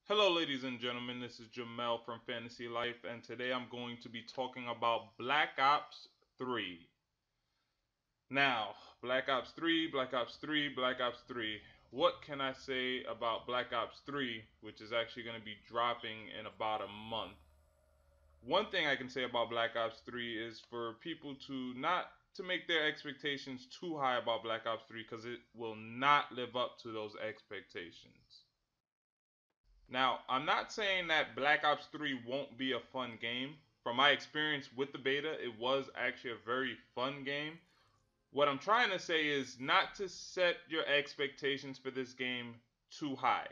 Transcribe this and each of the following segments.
Hello, ladies and gentlemen. This is Jamel from Fantasy Life, and today I'm going to be talking about Black Ops 3. Now, Black Ops 3, Black Ops 3, Black Ops 3. What can I say about Black Ops 3, which is actually going to be dropping in about a month? One thing I can say about Black Ops 3 is for people to not to make their expectations too high about Black Ops 3 because it will not live up to those expectations. Now, I'm not saying that Black Ops 3 won't be a fun game. From my experience with the beta, it was actually a very fun game. What I'm trying to say is not to set your expectations for this game too high.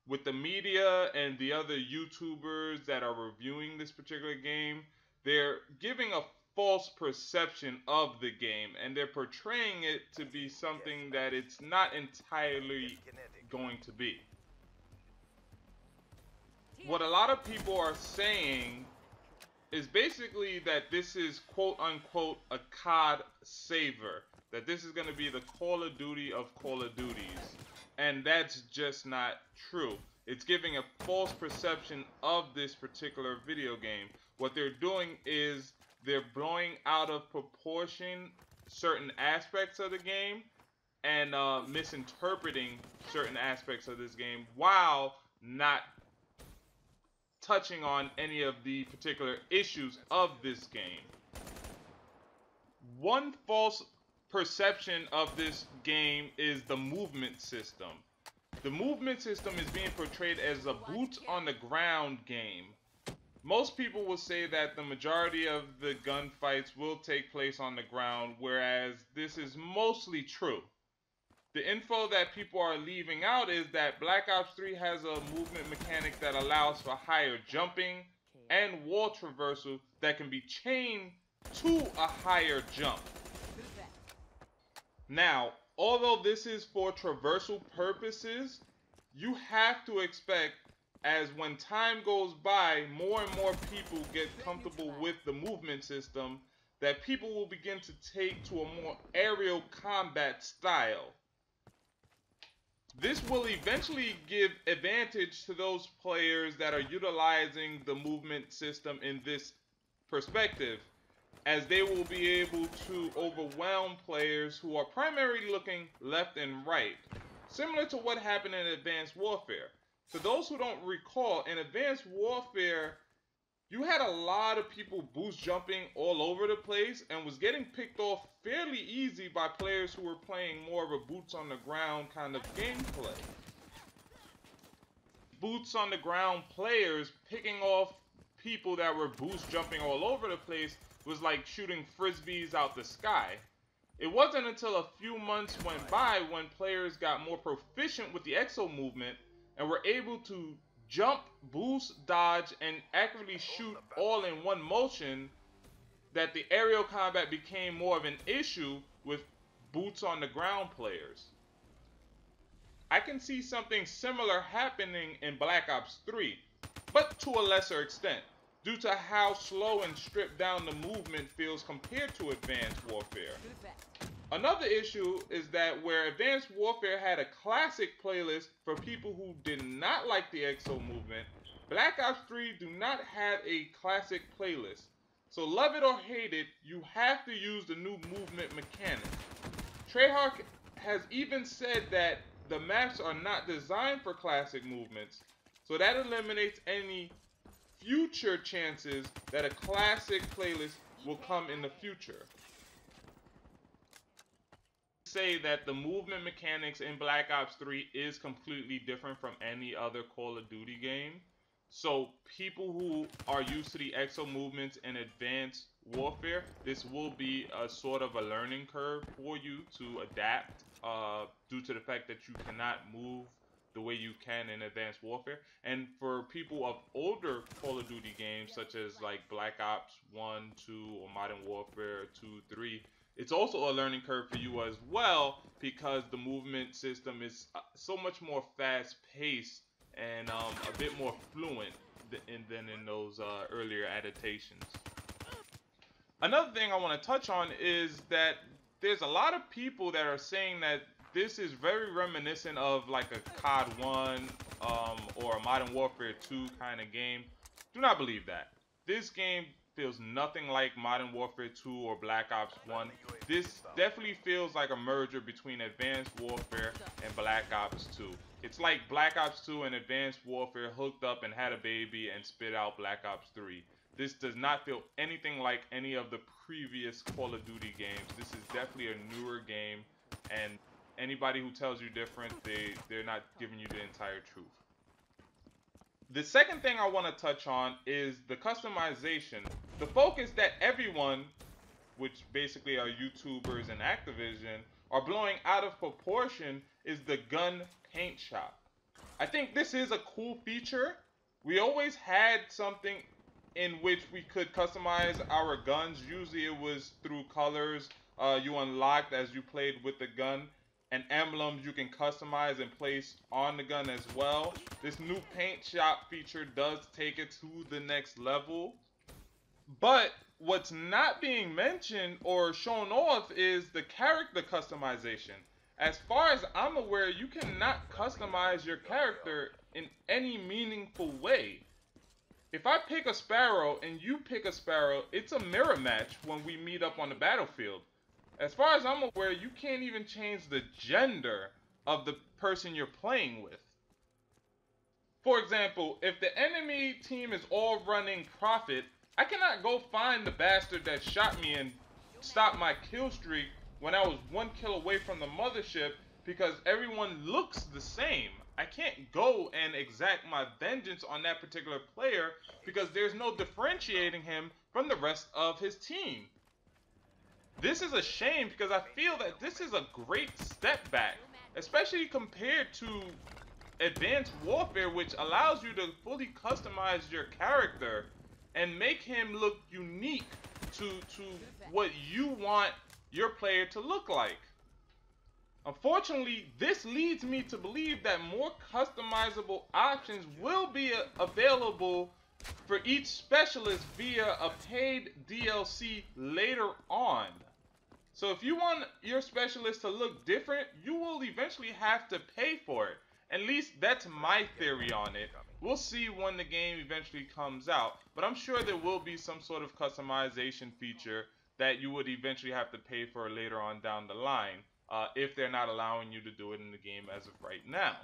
With the media and the other YouTubers that are reviewing this particular game, they're giving a false perception of the game and they're portraying it to be something that it's not entirely going to be. What a lot of people are saying is basically that this is quote unquote a COD saver. That this is going to be the Call of Duty of Call of Duties. And that's just not true. It's giving a false perception of this particular video game. What they're doing is they're blowing out of proportion certain aspects of the game and misinterpreting certain aspects of this game while not touching on any of the particular issues of this game. One false perception of this game is the movement system. The movement system is being portrayed as a boots on the ground game. Most people will say that the majority of the gunfights will take place on the ground, whereas this is mostly true. The info that people are leaving out is that Black Ops 3 has a movement mechanic that allows for higher jumping and wall traversal that can be chained to a higher jump. Now, although this is for traversal purposes, you have to expect as when time goes by, more and more people get comfortable with the movement system, that people will begin to take to a more aerial combat style. This will eventually give advantage to those players that are utilizing the movement system in this perspective, as they will be able to overwhelm players who are primarily looking left and right, similar to what happened in Advanced Warfare. For those who don't recall, in Advanced Warfare, you had a lot of people boost jumping all over the place and was getting picked off fairly easy by players who were playing more of a boots on the ground kind of gameplay. Boots on the ground players picking off people that were boost jumping all over the place was like shooting frisbees out the sky. It wasn't until a few months went by when players got more proficient with the exo movement and were able to jump, boost, dodge, and accurately shoot all in one motion that the aerial combat became more of an issue with boots on the ground players. I can see something similar happening in Black Ops 3, but to a lesser extent, due to how slow and stripped down the movement feels compared to Advanced Warfare. Another issue is that where Advanced Warfare had a classic playlist for people who did not like the EXO movement, Black Ops 3 do not have a classic playlist. So love it or hate it, you have to use the new movement mechanic. Treyarch has even said that the maps are not designed for classic movements, so that eliminates any future chances that a classic playlist will come in the future. Say that the movement mechanics in Black Ops 3 is completely different from any other Call of Duty game. So people who are used to the exo movements in Advanced Warfare, this will be a sort of a learning curve for you to adapt due to the fact that you cannot move the way you can in Advanced Warfare. And for people of older Call of Duty games such as like Black Ops 1, 2, or Modern Warfare 2, 3, it's also a learning curve for you as well because the movement system is so much more fast-paced and a bit more fluent than in those earlier adaptations. Another thing I want to touch on is that there's a lot of people that are saying that this is very reminiscent of like a COD 1 or a Modern Warfare 2 kind of game. Do not believe that. This game feels nothing like Modern Warfare 2 or Black Ops 1. This definitely feels like a merger between Advanced Warfare and Black Ops 2. It's like Black Ops 2 and Advanced Warfare hooked up and had a baby and spit out Black Ops 3. This does not feel anything like any of the previous Call of Duty games. This is definitely a newer game, and anybody who tells you different, they're not giving you the entire truth. The second thing I want to touch on is the customization. The focus that everyone, which basically are YouTubers and Activision, are blowing out of proportion is the gun paint shop. I think this is a cool feature. We always had something in which we could customize our guns. Usually it was through colors you unlocked as you played with the gun, and emblems you can customize and place on the gun as well. This new paint shop feature does take it to the next level. But what's not being mentioned or shown off is the character customization. As far as I'm aware, you cannot customize your character in any meaningful way. If I pick a Sparrow and you pick a Sparrow, it's a mirror match when we meet up on the battlefield. As far as I'm aware, you can't even change the gender of the person you're playing with. For example, if the enemy team is all running Prophet, I cannot go find the bastard that shot me and stop my kill streak when I was 1 kill away from the mothership because everyone looks the same. I can't go and exact my vengeance on that particular player because there's no differentiating him from the rest of his team. This is a shame because I feel that this is a great step back, especially compared to Advanced Warfare, which allows you to fully customize your character and make him look unique to what you want your player to look like. Unfortunately, this leads me to believe that more customizable options will be available for each specialist via a paid DLC later on. So if you want your specialist to look different, you will eventually have to pay for it. At least that's my theory on it. We'll see when the game eventually comes out, but I'm sure there will be some sort of customization feature that you would eventually have to pay for later on down the line, if they're not allowing you to do it in the game as of right now.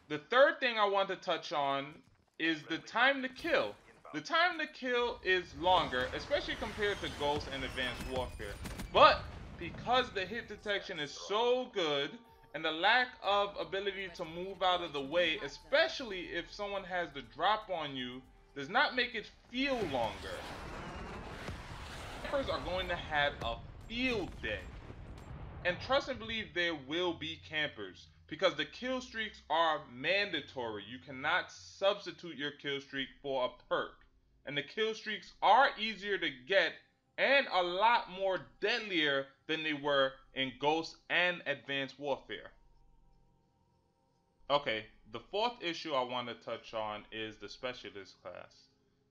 The third thing I want to touch on is the time to kill. The time to kill is longer, especially compared to Ghost and Advanced Warfare. But because the hit detection is so good, and the lack of ability to move out of the way, especially if someone has the drop on you, does not make it feel longer. Campers are going to have a field day. And trust and believe there will be campers, because the kill streaks are mandatory. You cannot substitute your kill streak for a perk. And the kill streaks are easier to get and a lot more deadlier than they were in Ghost and Advanced Warfare. Okay, the fourth issue I want to touch on is the Specialist class.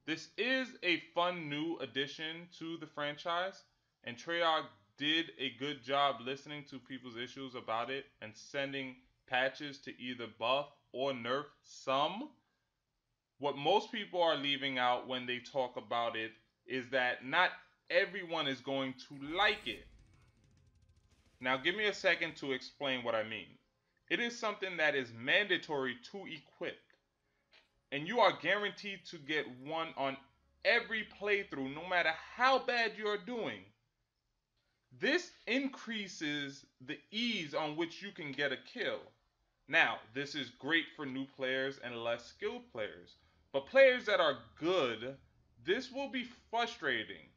This is a fun new addition to the franchise, and Treyarch did a good job listening to people's issues about it and sending patches to either buff or nerf some. What most people are leaving out when they talk about it is that not everyone is going to like it. Now give me a second to explain what I mean. It is something that is mandatory to equip, and you are guaranteed to get one on every playthrough, no matter how bad you're doing. This increases the ease on which you can get a kill. Now, this is great for new players and less skilled players, but players that are good, this will be frustrating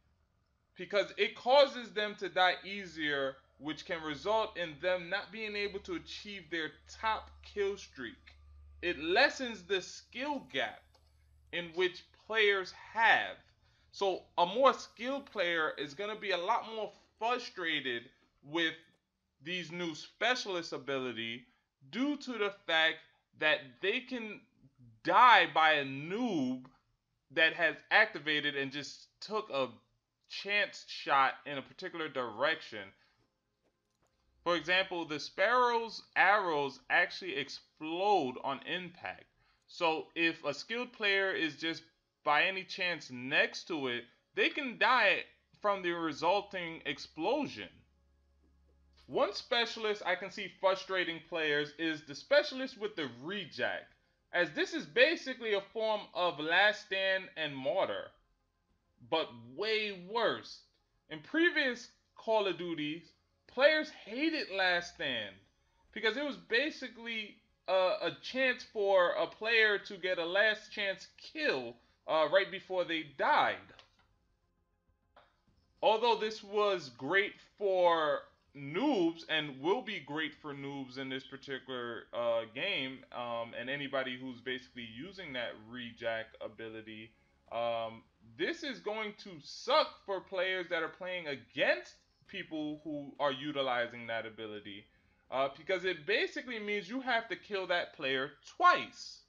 because it causes them to die easier, which can result in them not being able to achieve their top kill streak. It lessens the skill gap in which players have. So a more skilled player is going to be a lot more frustrated with these new specialist ability due to the fact that they can die by a noob that has activated and just took a chance shot in a particular direction. For example, the Sparrow's arrows actually explode on impact. So if a skilled player is just by any chance next to it, they can die from the resulting explosion. One specialist I can see frustrating players is the specialist with the rejack, as this is basically a form of Last Stand and Martyr, but way worse. In previous Call of Duties, players hated Last Stand because it was basically a chance for a player to get a last chance kill right before they died. Although this was great for noobs and will be great for noobs in this particular game, and anybody who's basically using that rejack ability, this is going to suck for players that are playing against people who are utilizing that ability, because it basically means you have to kill that player twice.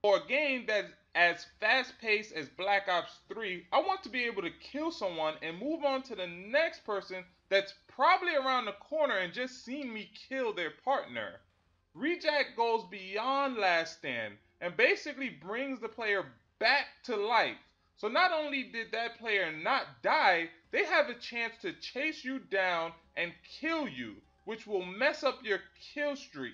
For a game that's as fast paced as Black Ops 3, I want to be able to kill someone and move on to the next person that's probably around the corner and just seen me kill their partner. Rejack goes beyond Last Stand and basically brings the player back to life. So not only did that player not die, they have a chance to chase you down and kill you, which will mess up your kill streak.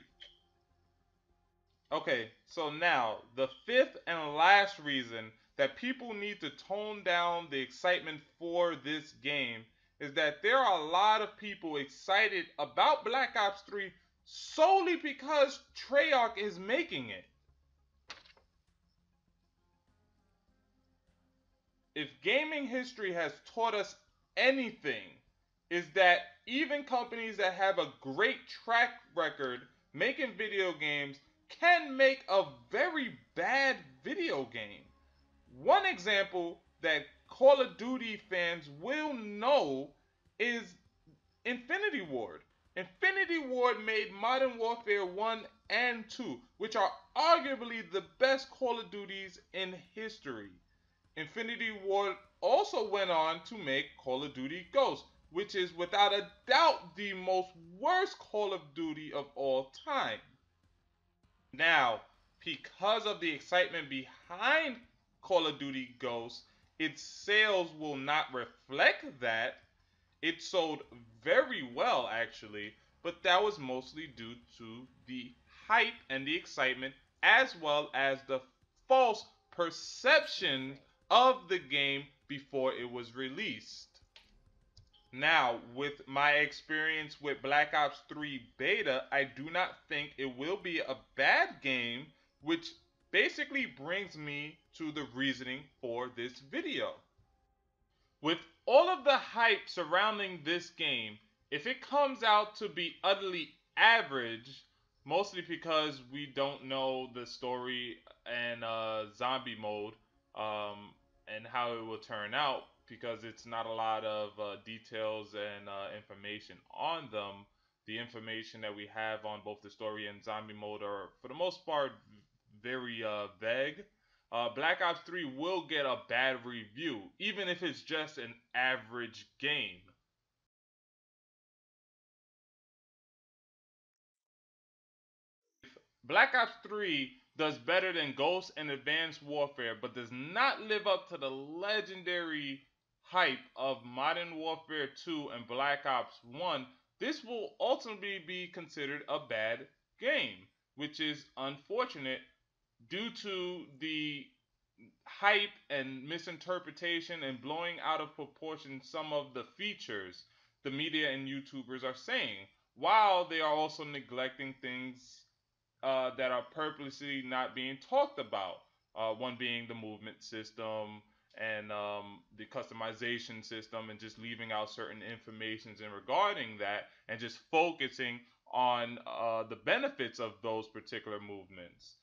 Okay, so now the fifth and last reason that people need to tone down the excitement for this game is that there are a lot of people excited about Black Ops 3 solely because Treyarch is making it. If gaming history has taught us anything, is that even companies that have a great track record making video games can make a very bad video game. One example that Call of Duty fans will know is Infinity Ward. Infinity Ward made Modern Warfare 1 and 2, which are arguably the best Call of Duties in history. Infinity Ward also went on to make Call of Duty Ghosts, which is without a doubt the most worst Call of Duty of all time. Now, because of the excitement behind Call of Duty Ghosts, its sales will not reflect that. It sold very well, actually, but that was mostly due to the hype and the excitement, as well as the false perception of the game before it was released. Now, with my experience with Black Ops 3 beta, I do not think it will be a bad game, which basically brings me to the reasoning for this video. With all of the hype surrounding this game, if it comes out to be utterly average, mostly because we don't know the story and zombie mode, and how it will turn out, because it's not a lot of details and information on them. The information that we have on both the story and zombie mode are, for the most part, very vague. Black Ops 3 will get a bad review, even if it's just an average game. Black Ops 3 does better than Ghost and Advanced Warfare, but does not live up to the legendary hype of Modern Warfare 2 and Black Ops 1. This will ultimately be considered a bad game, which is unfortunate due to the hype and misinterpretation and blowing out of proportion some of the features the media and YouTubers are saying, while they are also neglecting things that are purposely not being talked about. One being the movement system and the customization system, and just leaving out certain informations in regarding that, and just focusing on the benefits of those particular movements.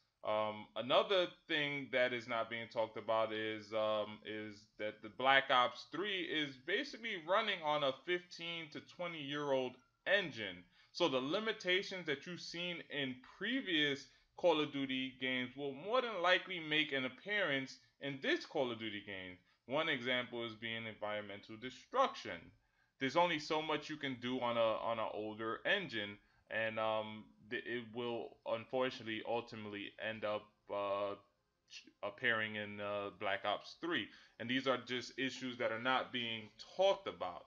Another thing that is not being talked about is that the Black Ops 3 is basically running on a 15 to 20-year-old engine. So the limitations that you've seen in previous Call of Duty games will more than likely make an appearance in this Call of Duty game. One example is being environmental destruction. there's only so much you can do on a older engine, and it will unfortunately ultimately end up appearing in Black Ops 3. And these are just issues that are not being talked about.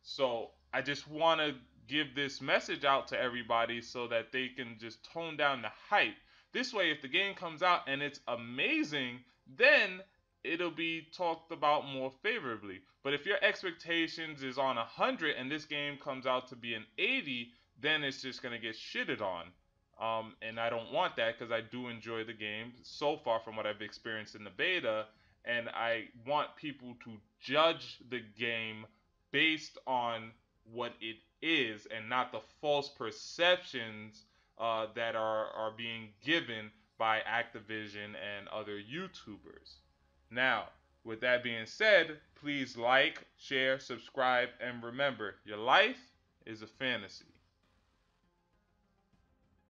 So I just want to give this message out to everybody so that they can just tone down the hype. This way, if the game comes out and it's amazing, then it'll be talked about more favorably. But if your expectations is on 100 and this game comes out to be an 80, then it's just gonna get shitted on. And I don't want that because I do enjoy the game so far from what I've experienced in the beta, and I want people to judge the game based on what it is and not the false perceptions that are being given by Activision and other YouTubers. Now, with that being said, please like, share, subscribe, and remember, your life is a fantasy.